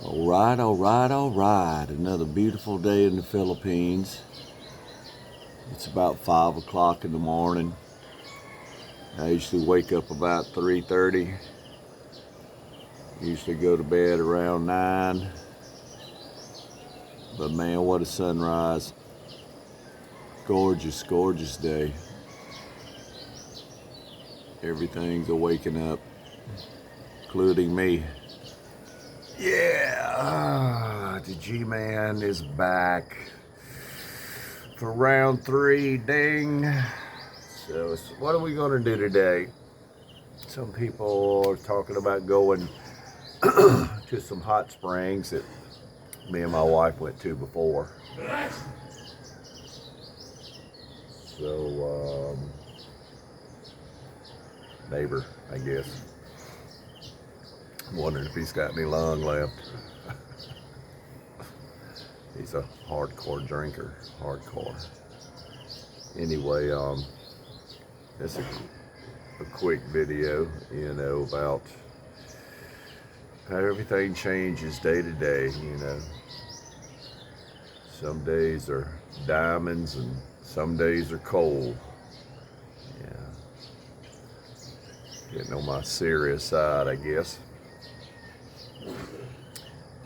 All right, all right, all right. Another beautiful day in the Philippines. It's about 5 o'clock in the morning. I usually wake up about 3:30. Usually go to bed around 9. But man, what a sunrise. Gorgeous, gorgeous day. Everything's waking up, including me. Yeah, the G-Man is back for round 3, ding. So what are we gonna do today? Some people are talking about going to some hot springs that me and my wife went to before. So, neighbor, I guess. I'm wondering if he's got any lung left. He's a hardcore drinker, hardcore. Anyway, it's a quick video, about how everything changes day to day, Some days are diamonds and some days are coal. Yeah. Getting on my serious side, I guess.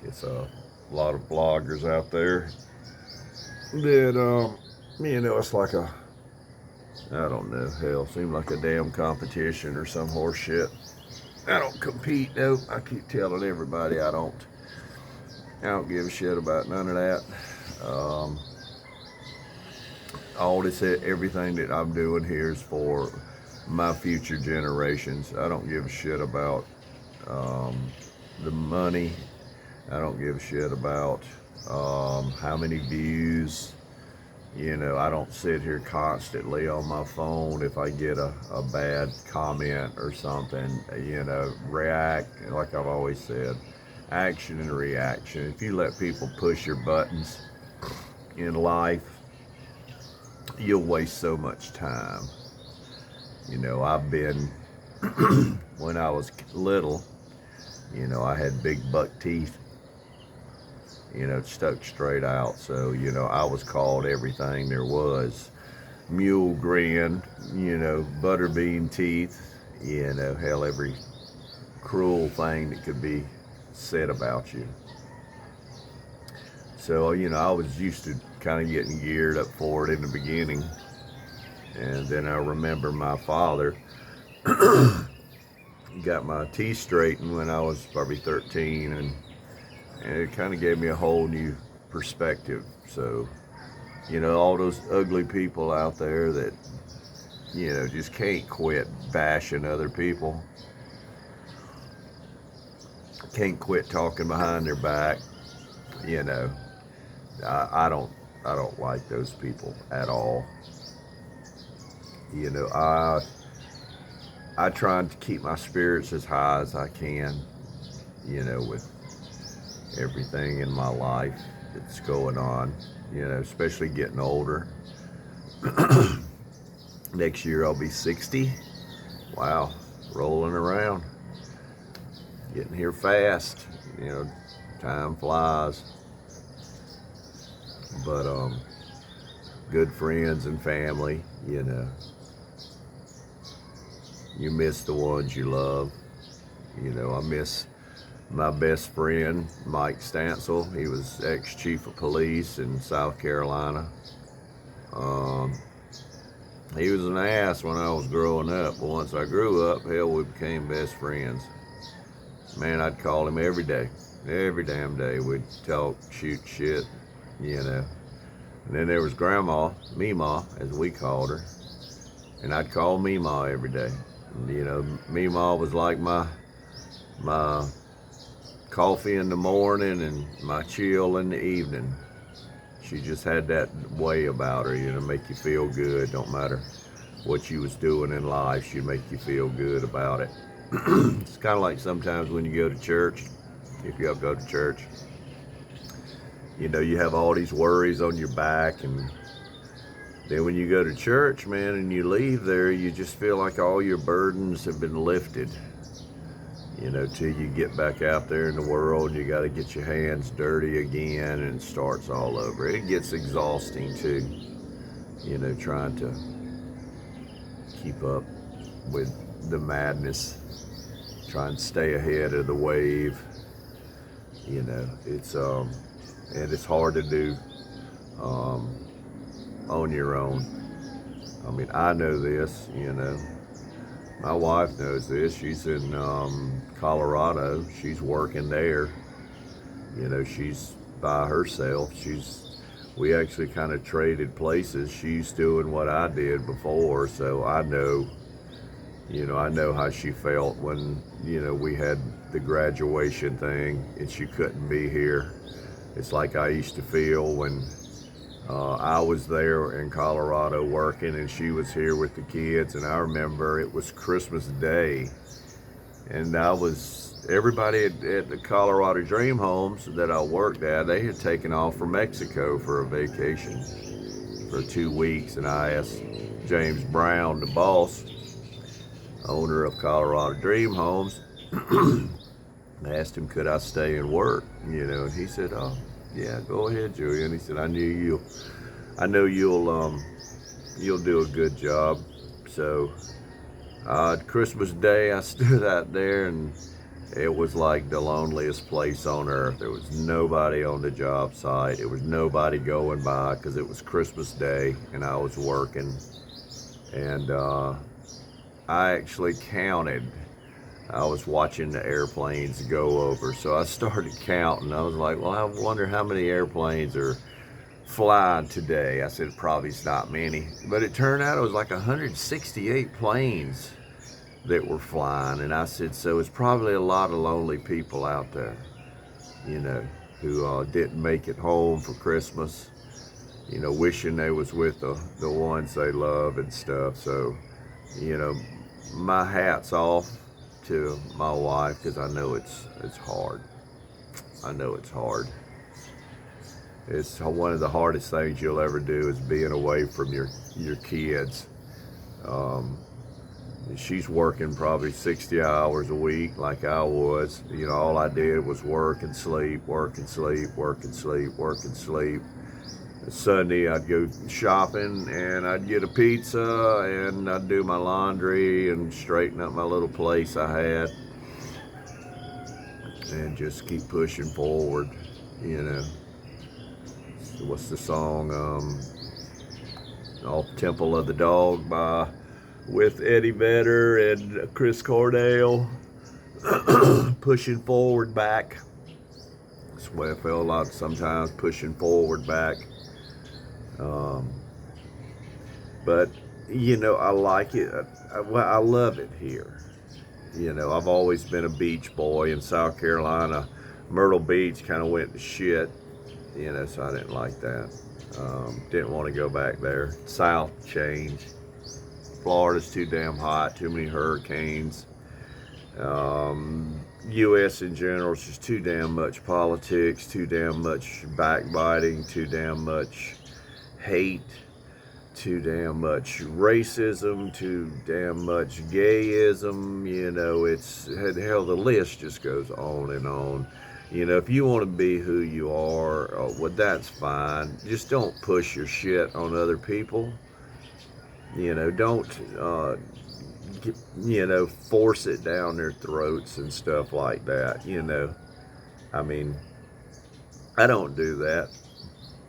It's a lot of bloggers out there that, it's like I don't know, hell, seems like a damn competition or some horse shit. I don't compete, nope. I keep telling everybody I don't give a shit about none of that. All this, everything that I'm doing here is for my future generations. I don't give a shit about the money. I don't give a shit about how many views. I don't sit here constantly on my phone if I get a bad comment or something, react, like I've always said, action and reaction. If you let people push your buttons in life, you'll waste so much time. I've been, when I was little, I had big buck teeth, stuck straight out. So, I was called everything there was. Mule grin, butterbean teeth, hell, every cruel thing that could be said about you. So, I was used to kind of getting geared up for it in the beginning. And then I remember my father got my teeth straightened when I was probably 13, and it kind of gave me a whole new perspective. So, all those ugly people out there that, just can't quit bashing other people, can't quit talking behind their back, I don't like those people at all. I try to keep my spirits as high as I can, with everything in my life that's going on, especially getting older. Next year I'll be 60. Wow, rolling around. Getting here fast, time flies. But good friends and family, you miss the ones you love. I miss my best friend, Mike Stansel. He was ex-chief of police in South Carolina. He was an ass when I was growing up, but once I grew up, hell, we became best friends. Man, I'd call him every day, every damn day. We'd talk, shoot shit, And then there was Grandma, Meemaw, as we called her, and I'd call Meemaw every day. Meemaw was like my coffee in the morning and my chill in the evening. She just had that way about her, make you feel good. Don't matter what you was doing in life, she'd make you feel good about it. It's kind of like sometimes when you go to church, if you ever go to church, you have all these worries on your back, and then when you go to church, man, and you leave there, you just feel like all your burdens have been lifted. You know, till you get back out there in the world, you got to get your hands dirty again, and it starts all over. It gets exhausting too, you know, trying to keep up with the madness, trying to stay ahead of the wave. You know, and it's hard to do on your own. I mean, I know this, you know. My wife knows this. She's in Colorado. She's working there. You know, she's by herself. We actually kind of traded places. She's doing what I did before, so I know, you know, I know how she felt when, you know, we had the graduation thing and she couldn't be here. It's like I used to feel when I was there in Colorado working and she was here with the kids. And I remember it was Christmas Day, and everybody at the Colorado Dream Homes that I worked at, they had taken off for Mexico for a vacation for 2 weeks. And I asked James Brown, the boss, owner of Colorado Dream Homes, I asked him, could I stay and work? You know, and he said, oh, yeah, go ahead, Julian. He said, I know you'll do a good job. So Christmas Day, I stood out there, and it was like the loneliest place on earth. There was nobody on the job site. There was nobody going by because it was Christmas Day and I was working. And I actually counted. I was watching the airplanes go over, so I started counting. I was like, well, I wonder how many airplanes are flying today. I said, probably it's not many. But it turned out it was like 168 planes that were flying. And I said, so it's probably a lot of lonely people out there, you know, who didn't make it home for Christmas, you know, wishing they was with the ones they love and stuff. So, you know, my hat's off to my wife, because I know it's hard. I know it's hard. It's one of the hardest things you'll ever do is being away from your kids. She's working probably 60 hours a week like I was. You know, all I did was work and sleep, work and sleep, work and sleep, work and sleep. Sunday I'd go shopping and I'd get a pizza and I'd do my laundry and straighten up my little place I had and just keep pushing forward, you know. What's the song? Temple of the Dog with Eddie Vedder and Chris Cornell. Pushing forward back. That's the way I feel a lot sometimes, pushing forward back. But you know, I like it. I love it here. You know, I've always been a beach boy in South Carolina. Myrtle Beach kind of went to shit, you know, so I didn't like that. Didn't want to go back there. South changed. Florida's too damn hot, too many hurricanes. U.S. in general is just too damn much politics, too damn much backbiting, too damn much hate, too damn much racism, too damn much gayism. You know, hell, the list just goes on and on. You know, if you want to be who you are, well, that's fine. Just don't push your shit on other people. You know, don't, you know, force it down their throats and stuff like that. You know, I mean, I don't do that.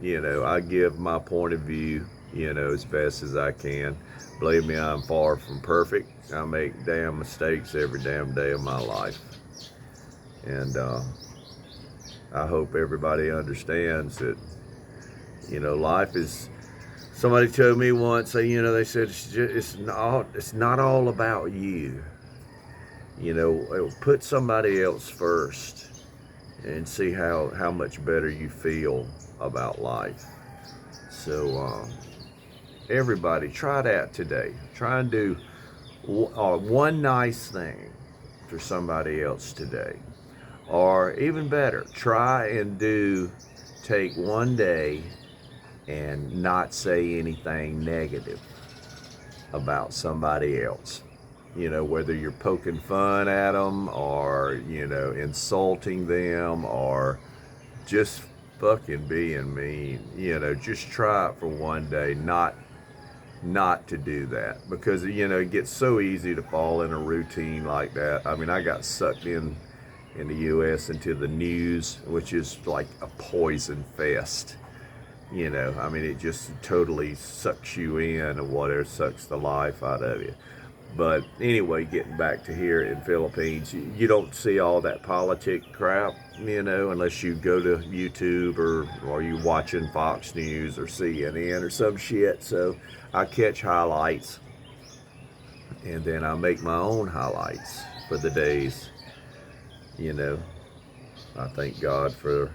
You know, I give my point of view, you know, as best as I can. Believe me, I'm far from perfect. I make damn mistakes every damn day of my life. And I hope everybody understands that, you know, life is, somebody told me once, you know, they said, it's not all about you. You know, put somebody else first and see how much better you feel about life. So everybody, try that today. Try and do one nice thing for somebody else today. Or even better, try and take one day and not say anything negative about somebody else. You know, whether you're poking fun at them or, you know, insulting them or just fucking being mean. You know, just try it for one day, not to do that, because you know it gets so easy to fall in a routine like that. I mean, I got sucked in the US into the news, which is like a poison fest. You know, I mean, it just totally sucks you in, or whatever, sucks the life out of you. But anyway, getting back to here in Philippines, you don't see all that politic crap, you know, unless you go to YouTube or you watching Fox News or CNN or some shit. So I catch highlights, and then I make my own highlights for the days. You know, I thank God for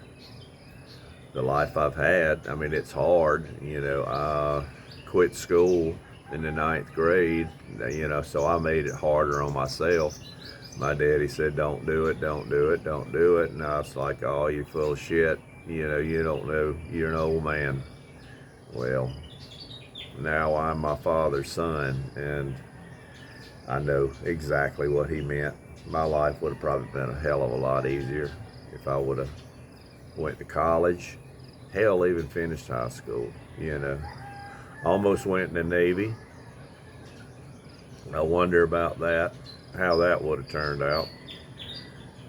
the life I've had. I mean, it's hard. You know, I quit school in the 9th grade, you know, so I made it harder on myself. My daddy said, don't do it, don't do it, don't do it. And I was like, oh, you full of shit. You know, you don't know, you're an old man. Well, now I'm my father's son, and I know exactly what he meant. My life would have probably been a hell of a lot easier if I would have went to college, hell, even finished high school, you know. Almost went in the Navy. I wonder about that, how that would have turned out.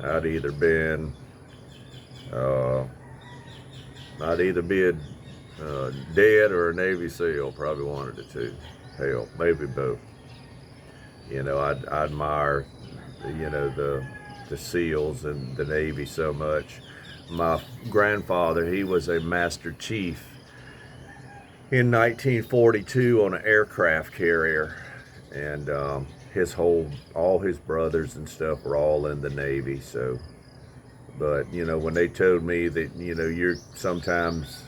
I'd either been, I'd either be dead or a Navy SEAL, probably one of the two. Hell, maybe both. You know, I admire, you know, the SEALs and the Navy so much. My grandfather, he was a Master Chief in 1942 on an aircraft carrier, and all his brothers and stuff were all in the Navy. So, but you know, when they told me that, you know, you're sometimes,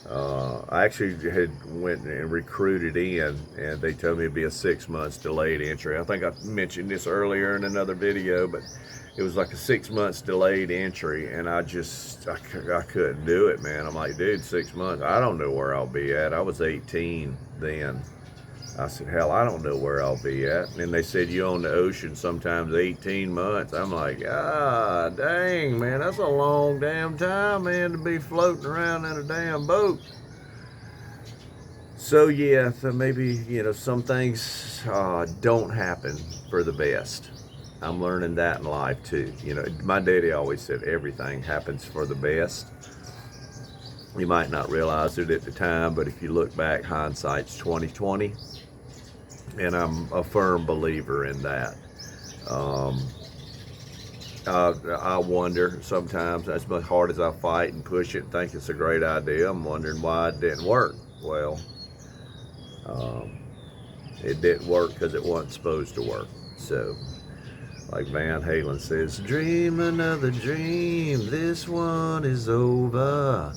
I actually had went and recruited in, and they told me it'd be a 6 months delayed entry. I think I mentioned this earlier in another video, but it was like a 6 months delayed entry, and I couldn't do it, man. I'm like, dude, 6 months, I don't know where I'll be at. I was 18 then. I said, hell, I don't know where I'll be at. And they said, you on the ocean sometimes 18 months. I'm like, ah, dang, man, that's a long damn time, man, to be floating around in a damn boat. So yeah, so maybe, you know, some things don't happen for the best. I'm learning that in life too. You know, my daddy always said everything happens for the best. You might not realize it at the time, but if you look back, hindsight's 20/20, and I'm a firm believer in that. I wonder sometimes, as hard as I fight and push it and think it's a great idea, I'm wondering why it didn't work. Well, it didn't work because it wasn't supposed to work. So, like Van Halen says, dream another dream, this one is over.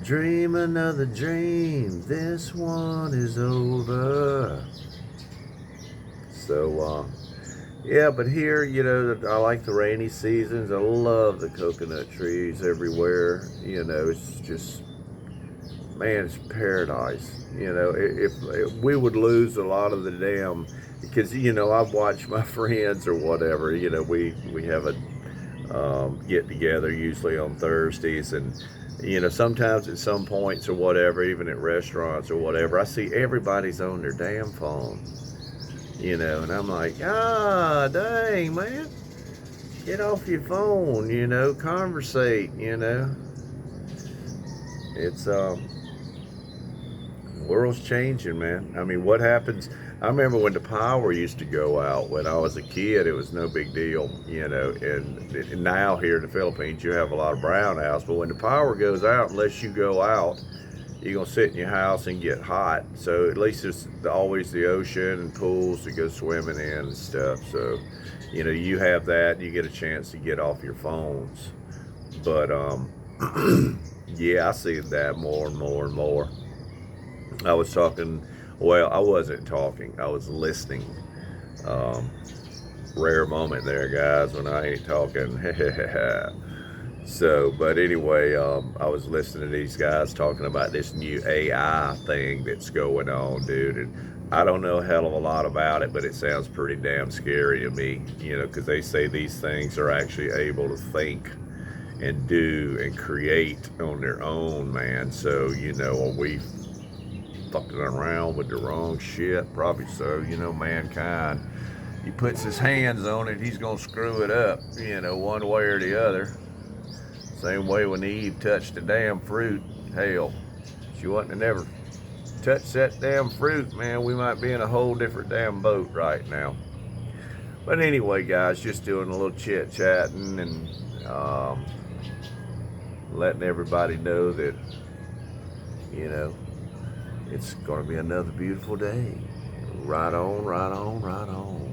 Dream another dream, this one is over. So, yeah, but here, you know, I like the rainy seasons. I love the coconut trees everywhere. You know, it's just, man, it's paradise. You know, if we would lose a lot of the damn, because, you know, I've watched my friends or whatever, you know, we have a get together usually on Thursdays, and you know, sometimes at some points or whatever, even at restaurants or whatever, I see everybody's on their damn phone, you know, and I'm like, ah, dang, man, get off your phone, you know, conversate, you know. It's the world's changing, man. I mean, what happens? I remember when the power used to go out when I was a kid, it was no big deal, you know, and now here in the Philippines, you have a lot of brownouts, but when the power goes out, unless you go out, you're going to sit in your house and get hot. So at least there's always the ocean and pools to go swimming in and stuff. So, you know, you have that, you get a chance to get off your phones. But, yeah, I see that more and more and more. I was talking, well, I wasn't talking, I was listening. Rare moment there, guys, when I ain't talking. So, but anyway, I was listening to these guys talking about this new AI thing that's going on, dude. And I don't know a hell of a lot about it, but it sounds pretty damn scary to me, you know, because they say these things are actually able to think and do and create on their own, man. So, you know, are we fucking around with the wrong shit? Probably so. You know, mankind, he puts his hands on it, he's gonna screw it up, you know, one way or the other. Same way when Eve touched the damn fruit. Hell, she wouldn't have never touched that damn fruit, man. We might be in a whole different damn boat right now. But anyway, guys, just doing a little chit chatting and letting everybody know that, you know, it's going to be another beautiful day. Right on, right on, right on.